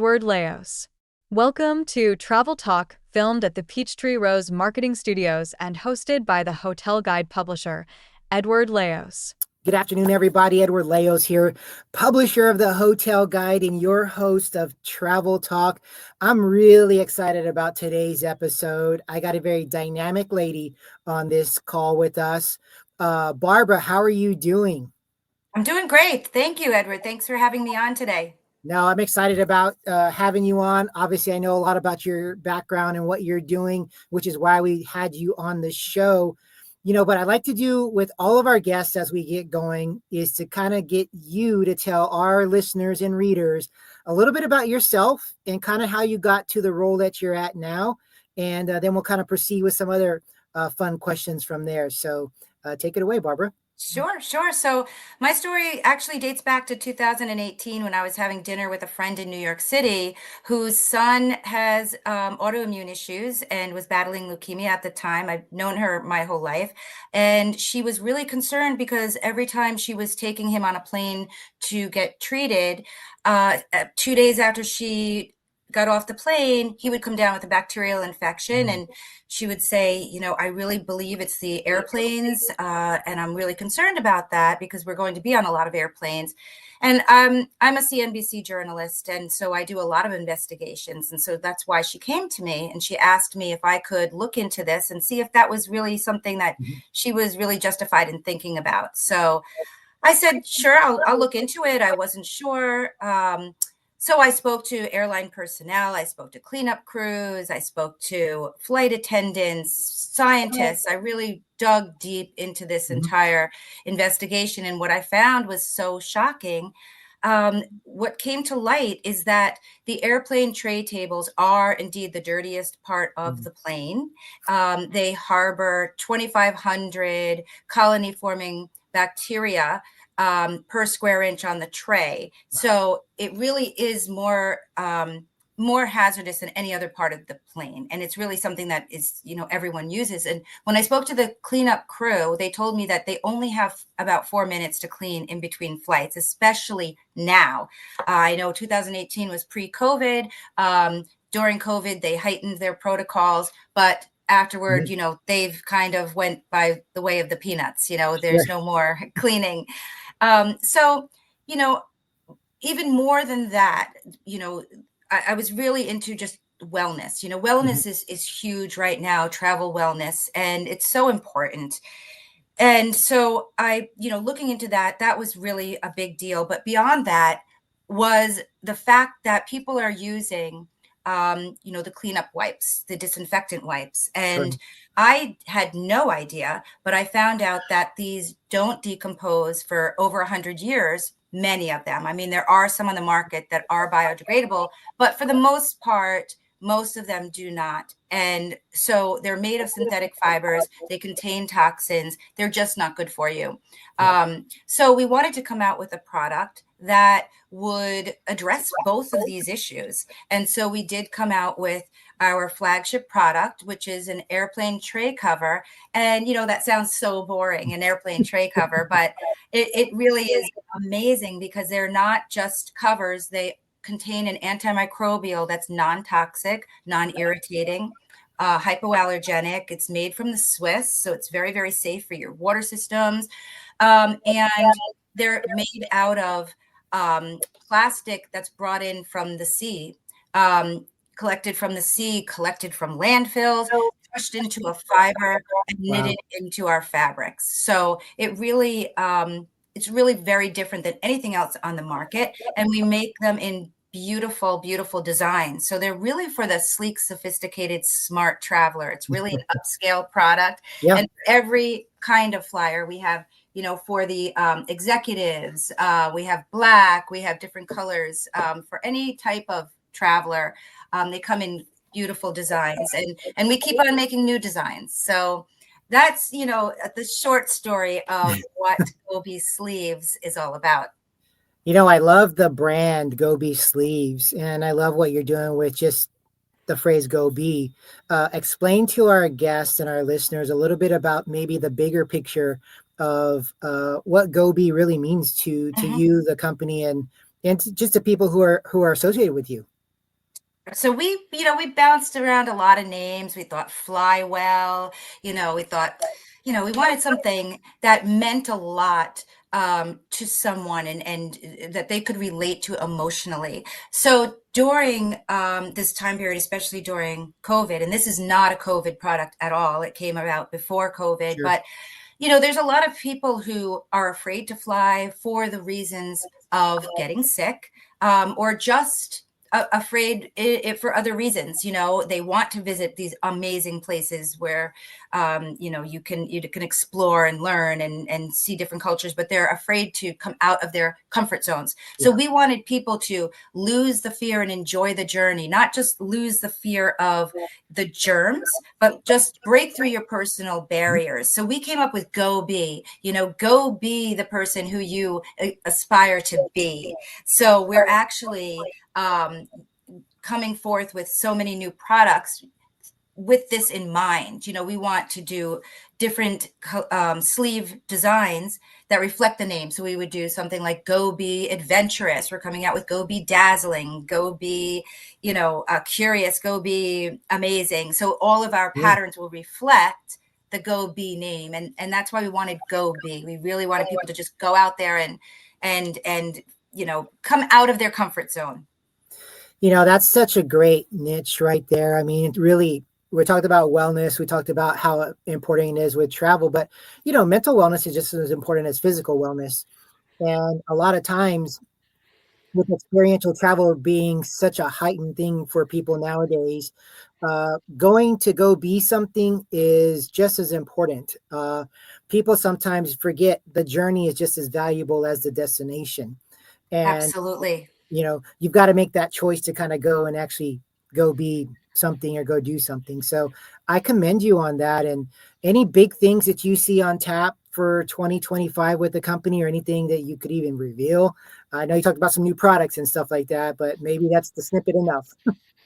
Edward Laos. Welcome to Travel Talk, filmed at the Peachtree Rose Marketing Studios and hosted by the hotel guide publisher, Edward Laos. Good afternoon, everybody. Edward Laos here, publisher of the Hotel Guide and your host of Travel Talk. I'm really excited about today's episode. I got a very dynamic lady on this call with us. Barbara, how are you doing? I'm doing great. Thank you, Edward. Thanks for having me on today. No, I'm excited about having you on. Obviously, I know a lot about your background and what you're doing, which is why we had you on the show. What I like to do with all of our guests as we get going is to kind of get you to tell our listeners and readers a little bit about yourself and kind of how you got to the role that you're at now. And then we'll kind of proceed with some other fun questions from there. So take it away, Barbara. Sure. So my story actually dates back to 2018 when I was having dinner with a friend in New York City whose son has autoimmune issues and was battling leukemia at the time. I've known her my whole life. And she was really concerned because every time she was taking him on a plane to get treated, 2 days after she got off the plane, he would come down with a bacterial infection. And she would say, I really believe it's the airplanes. And I'm really concerned about that because we're going to be on a lot of airplanes. And I'm a CNBC journalist. And so I do a lot of investigations. And so that's why she came to me and she asked me if I could look into this and see if that was really something that she was really justified in thinking about. So I said, sure, I'll look into it. I wasn't sure. So I spoke to airline personnel, I spoke to cleanup crews, I spoke to flight attendants, scientists. I really dug deep into this entire investigation. And what I found was so shocking. What came to light is that the airplane tray tables are indeed the dirtiest part of the plane. They harbor 2,500 colony-forming bacteria per square inch on the tray. So it really is more hazardous than any other part of the plane. And it's really something that is, everyone uses. And when I spoke to the cleanup crew, they told me that they only have about 4 minutes to clean in between flights, especially now. I know 2018 was pre-COVID. During COVID, they heightened their protocols, but afterward, they've kind of went by the way of the peanuts. There's no more cleaning. So, even more than that, I was really into just wellness. Wellness is huge right now, travel wellness, and it's so important. And so looking into that was really a big deal. But beyond that was the fact that people are using the cleanup wipes, the disinfectant wipes. And I had no idea, but I found out that these don't decompose for over 100 years, many of them. I mean, there are some on the market that are biodegradable, but for the most part, most of them do not. And so they're made of synthetic fibers. They contain toxins. They're just not good for you. So we wanted to come out with a product that would address both of these issues. And so we did come out with our flagship product, which is an airplane tray cover. And, that sounds so boring, an airplane tray cover, but it really is amazing because they're not just covers. They contain an antimicrobial that's non-toxic, non-irritating, hypoallergenic. It's made from the Swiss, so it's very, very safe for your water systems. And they're made out of plastic that's brought in from the sea, collected from the sea, collected from landfills, crushed into a fiber and knitted into our fabrics. So it really, it's really very different than anything else on the market. And we make them in beautiful, beautiful designs. So they're really for the sleek, sophisticated, smart traveler. It's really an upscale product. And every kind of flyer we have, for the executives, we have black, we have different colors for any type of traveler. They come in beautiful designs and we keep on making new designs. So that's, the short story of what Go Be Sleeves is all about. I love the brand Go Be Sleeves, and I love what you're doing with just the phrase Go Be. Explain to our guests and our listeners a little bit about maybe the bigger picture of what Go Be really means to you, the company, and just the people who are associated with you. So we bounced around a lot of names. We thought fly well, we thought, we wanted something that meant a lot to someone and that they could relate to emotionally. So during this time period, especially during COVID, and this is not a COVID product at all, it came about before COVID, Sure. but there's a lot of people who are afraid to fly for the reasons of getting sick, or just afraid for other reasons. They want to visit these amazing places where, you can explore and learn and see different cultures, but they're afraid to come out of their comfort zones. So Yeah. we wanted people to lose the fear and enjoy the journey, not just lose the fear of the germs, but just break through your personal barriers. So we came up with Go Be, go be the person who you aspire to be. So we're actually coming forth with so many new products with this in mind. We want to do different sleeve designs that reflect the name. So we would do something like Go Be Adventurous. We're coming out with Go Be Dazzling, Go Be, Curious, Go Be Amazing. So all of our Yeah. patterns will reflect the Go Be name. And that's why we wanted Go Be. We really wanted people to just go out there and come out of their comfort zone. That's such a great niche right there. I mean, it really, we talked about wellness. We talked about how important it is with travel, but mental wellness is just as important as physical wellness. And a lot of times, with experiential travel being such a heightened thing for people nowadays, going to go be something is just as important. People sometimes forget the journey is just as valuable as the destination. And Absolutely. you've got to make that choice to kind of go and actually go be something or go do something. So I commend you on that. And any big things that you see on tap for 2025 with the company, or anything that you could even reveal? I know you talked about some new products and stuff like that, but maybe that's the snippet enough.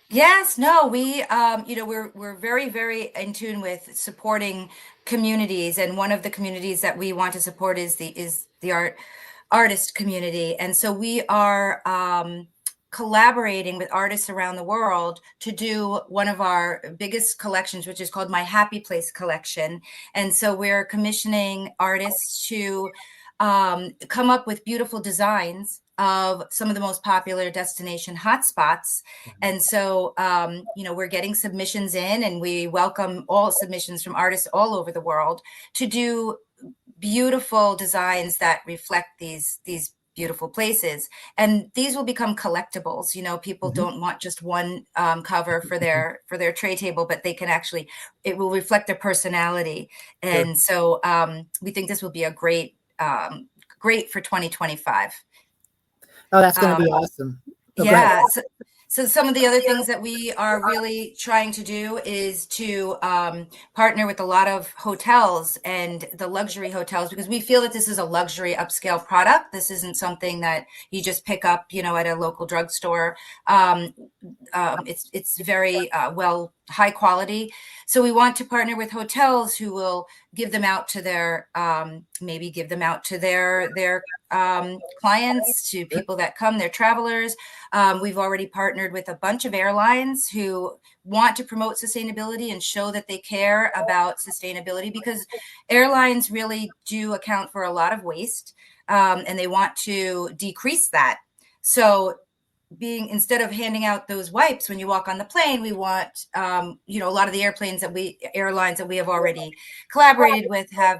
Yes, no, we're very, very in tune with supporting communities, and one of the communities that we want to support is the artist community, and so we are collaborating with artists around the world to do one of our biggest collections, which is called My Happy Place collection, and so we're commissioning artists to come up with beautiful designs of some of the most popular destination hotspots. And so, we're getting submissions in, and we welcome all submissions from artists all over the world to do beautiful designs that reflect these beautiful places. And these will become collectibles. People Mhm. don't want just one cover for their tray table, but they can actually, it will reflect their personality. Sure. And so we think this will be a great for 2025. Oh, that's going to Um, be awesome. Oh, go ahead. yeah. So some of the other things that we are really trying to do is to partner with a lot of hotels and the luxury hotels, because we feel that this is a luxury upscale product. This isn't something that you just pick up, at a local drugstore. Um, it's very high quality. So we want to partner with hotels who will give them out to their maybe give them out to their clients, to people that come, their travelers. We've already partnered with a bunch of airlines who want to promote sustainability and show that they care about sustainability, because airlines really do account for a lot of waste, and they want to decrease that. So instead of handing out those wipes when you walk on the plane, we want, a lot of the airlines that we have already collaborated with have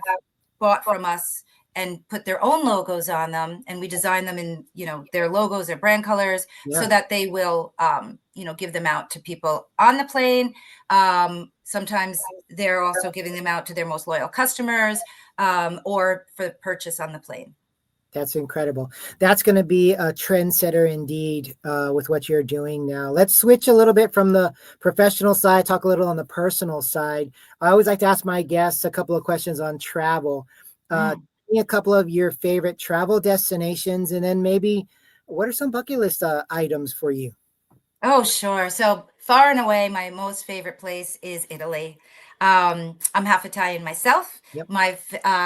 bought from us and put their own logos on them, and we design them in, their logos, their brand colors, so Yeah. that they will, give them out to people on the plane. Sometimes they're also giving them out to their most loyal customers, or for purchase on the plane. That's incredible. That's going to be a trendsetter indeed, with what you're doing now. Let's switch a little bit from the professional side, talk a little on the personal side. I always like to ask my guests a couple of questions on travel. Tell Mm. me a couple of your favorite travel destinations, and then maybe what are some bucket list items for you? Oh, sure. So far and away, my most favorite place is Italy. I'm half Italian myself. Yep. I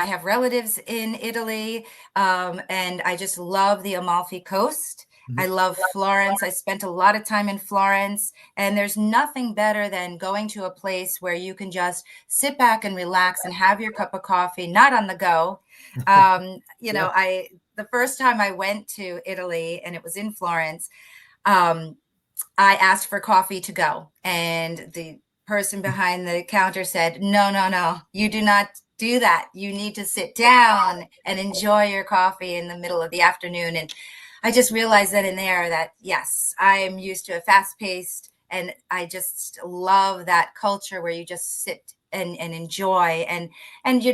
have relatives in Italy, and I just love the Amalfi Coast. I love Florence. I spent a lot of time in Florence, and there's nothing better than going to a place where you can just sit back and relax and have your cup of coffee, not on the go. Yeah. The first time I went to Italy and it was in Florence, um, I asked for coffee to go, and the person behind the counter said, "No, no, no, you do not do that. You need to sit down and enjoy your coffee in the middle of the afternoon." And I just realized then and there that, yes, I am used to a fast paced, and I just love that culture where you just sit and enjoy. And,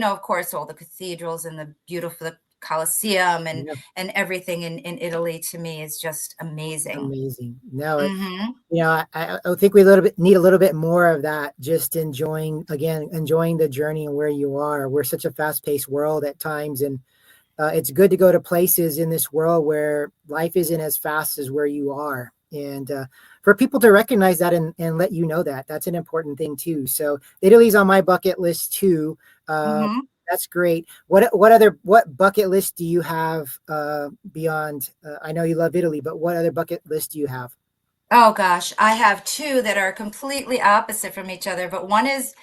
of course, all the cathedrals and the beautiful Colosseum Yeah. and everything in Italy to me is just amazing. Amazing. No, Hmm. I think we need a little bit more of that. Just enjoying the journey and where you are. We're such a fast paced world at times, and it's good to go to places in this world where life isn't as fast as where you are. And for people to recognize that and let you know that, that's an important thing too. So Italy's on my bucket list too. Uh, Hmm. that's great. What bucket list do you have beyond? I know you love Italy, but what other bucket list do you have? Oh gosh, I have two that are completely opposite from each other, but one is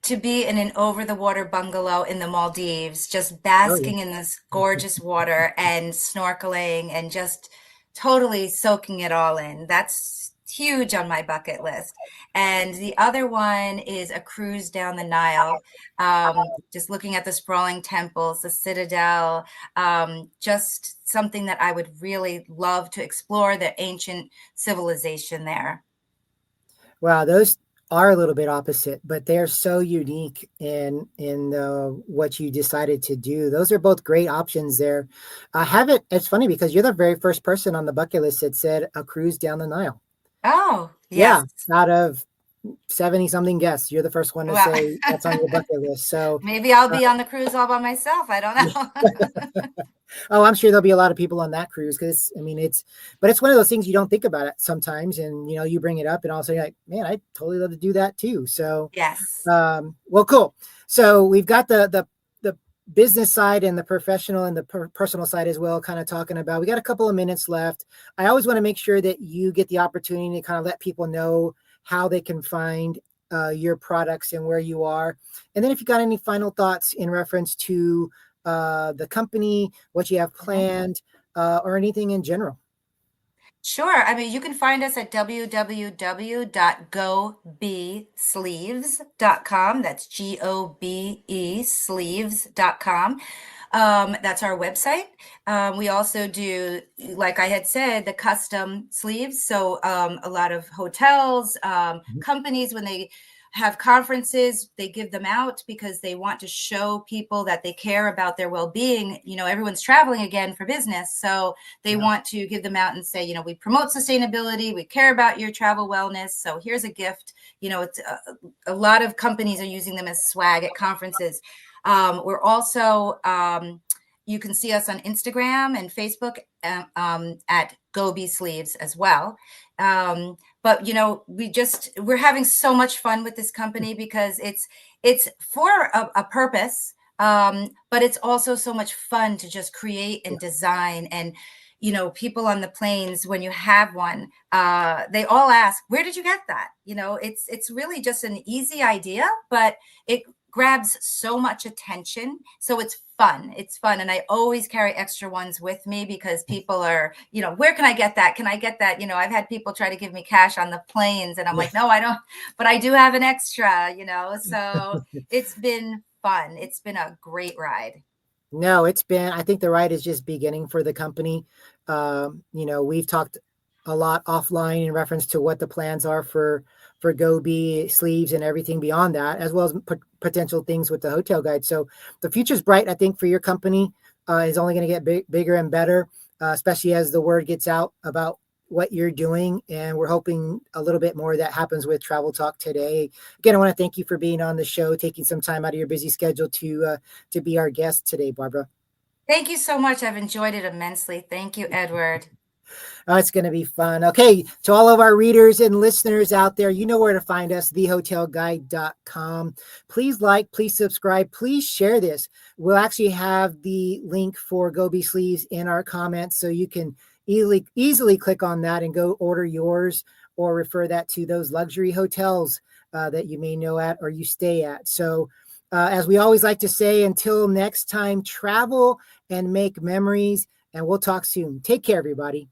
to be in an over the water bungalow in the Maldives, just Oh yeah. basking in this gorgeous water and snorkeling and just totally soaking it all in. That's huge on my bucket list. And the other one is a cruise down the Nile, just looking at the sprawling temples, the citadel, just something that I would really love to explore, the ancient civilization there. Wow, those are a little bit opposite, but they're so unique in what you decided to do. Those are both great options there. I haven't. It's funny because you're the very first person on the bucket list that said a cruise down the Nile. Oh, Yeah, yes. out of 70 something guests, you're the first one to Well, say that's on your bucket list. So, maybe I'll uh, be on the cruise all by myself. I don't know. oh, I'm sure there'll be a lot of people on that cruise because I mean but it's one of those things you don't think about it sometimes, and you bring it up, and all of a sudden you're like, man, I totally love to do that too. So, Yes. well, cool. So we've got the business side and the professional and the personal side as well, kind of talking about. We got a couple of minutes left. I always want to make sure that you get the opportunity to kind of let people know how they can find your products and where you are. And then if you got any final thoughts in reference to the company, what you have Mhm. planned, or anything in general. Sure. I mean, you can find us at www.gobesleeves.com. That's GOBE sleeves.com. That's our website. We also do, like I had said, the custom sleeves. So a lot of hotels, Mhm. companies, when they have conferences, they give them out because they want to show people that they care about their well-being. Everyone's traveling again for business, so they Yeah. want to give them out and say, we promote sustainability, we care about your travel wellness, so here's a gift. It's a lot of companies are using them as swag at conferences. We're also you can see us on Instagram and Facebook at Go Be Sleeves as well. But we're having so much fun with this company because it's for a purpose, but it's also so much fun to just create and design. And people on the planes, when you have one, they all ask, where did you get that? It's really just an easy idea, but it grabs so much attention. So it's fun, and I always carry extra ones with me because people are, where can I get that? Can I get that? I've had people try to give me cash on the planes, and I'm Yeah. like, no, I don't, but I do have an extra. So it's been fun. It's been a great ride. No, I think the ride is just beginning for the company. We've talked a lot offline in reference to what the plans are for Gobi sleeves and everything beyond that, as well as potential things with the hotel guide. So the future's bright, I think, for your company. Is only going to get bigger and better, especially as the word gets out about what you're doing. And we're hoping a little bit more of that happens with Travel Talk today. Again, I want to thank you for being on the show, taking some time out of your busy schedule to be our guest today, Barbara. Thank you so much. I've enjoyed it immensely. Thank you, Edward. Oh, it's going to be fun. Okay, to all of our readers and listeners out there, you know where to find us, thehotelguide.com. Please like, please subscribe, please share this. We'll actually have the link for Gobi Sleeves in our comments so you can easily click on that and go order yours, or refer that to those luxury hotels that you may know at or you stay at. So as we always like to say, until next time, travel and make memories, and we'll talk soon. Take care, everybody.